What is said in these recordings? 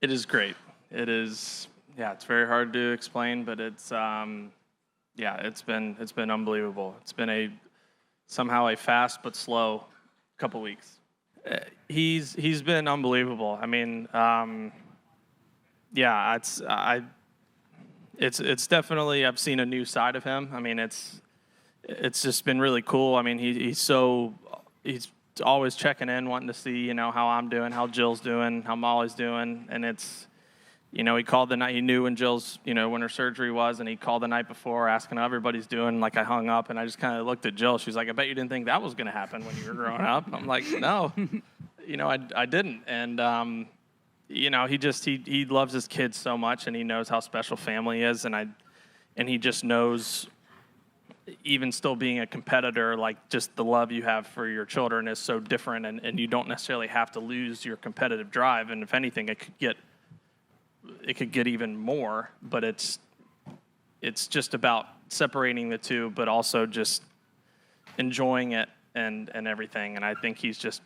It is great. It is, yeah, it's very hard to explain, but yeah, it's been unbelievable. It's been somehow a fast but slow couple weeks. He's been unbelievable. I mean, yeah, it's definitely, I've seen a new side of him. I mean, it's just been really cool. I mean, he's always checking in, wanting to see, how I'm doing, how Jill's doing, how Molly's doing, and he called the night. He knew when Jill's, when her surgery was, and he called the night before, asking how everybody's doing. Like, I hung up, and I just kind of looked at Jill. She's like, "I bet you didn't think that was going to happen when you were growing up." I'm like, "No, I didn't." And he loves his kids so much, and he knows how special family is, and he just knows, even still being a competitor, like, just the love you have for your children is so different, and you don't necessarily have to lose your competitive drive. And if anything, it could get even more, but it's just about separating the two, but also just enjoying it and everything. And I think he's just,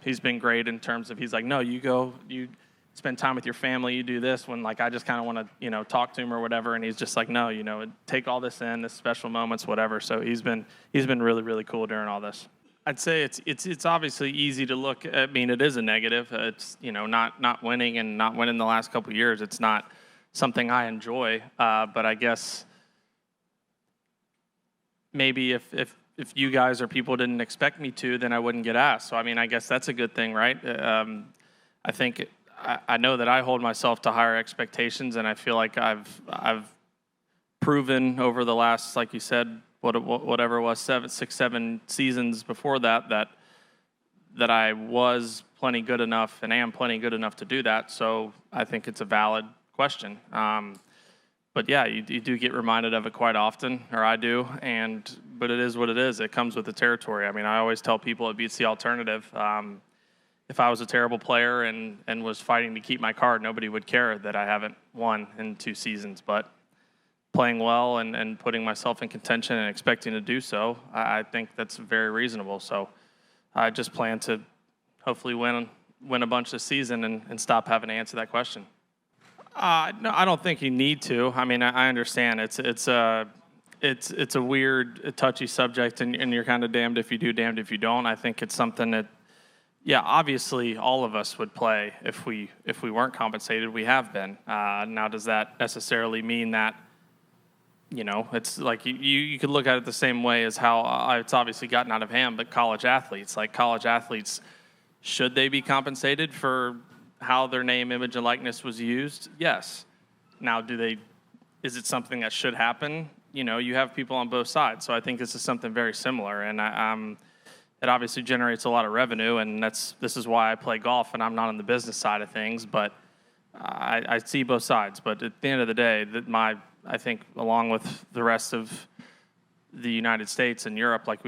he's been great in terms of, he's like, "No, you go, you spend time with your family, you do this," when, like, I just kind of want to, talk to him or whatever. And he's just like, "No, take all this in, the special moments, whatever." So he's been really, really cool during all this. I'd say it's obviously easy to look. I mean, it is a negative. It's, not winning and not winning the last couple of years. It's not something I enjoy. But I guess maybe if you guys or people didn't expect me to, then I wouldn't get asked. So I mean, I guess that's a good thing, right? I think I know that I hold myself to higher expectations, and I feel like I've proven over the last, like you said, whatever it was, 7 seasons before that I was plenty good enough and am plenty good enough to do that. So I think it's a valid question. But yeah, you do get reminded of it quite often, or I do. But it is what it is. It comes with the territory. I mean, I always tell people it beats the alternative. If I was a terrible player and was fighting to keep my card, nobody would care that I haven't won in 2 seasons. But playing well and putting myself in contention and expecting to do so, I think that's very reasonable. So I just plan to hopefully win a bunch this season and stop having to answer that question. No, I don't think you need to. I mean, I understand it's a weird, touchy subject, and you're kind of damned if you do, damned if you don't. I think it's something that, yeah, obviously all of us would play if we weren't compensated. We have been. Now, does that necessarily mean that, it's like you could look at it the same way as how it's obviously gotten out of hand, but college athletes, should they be compensated for how their name, image, and likeness was used? Yes. Now, is it something that should happen? You have people on both sides, so I think this is something very similar, and it obviously generates a lot of revenue, and this is why I play golf, and I'm not on the business side of things, but I see both sides. But at the end of the day, I think, along with the rest of the United States and Europe, like,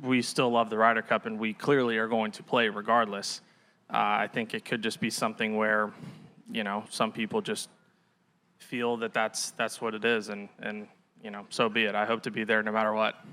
we still love the Ryder Cup, and we clearly are going to play regardless. I think it could just be something where, some people just feel that that's what it is, and so be it. I hope to be there no matter what.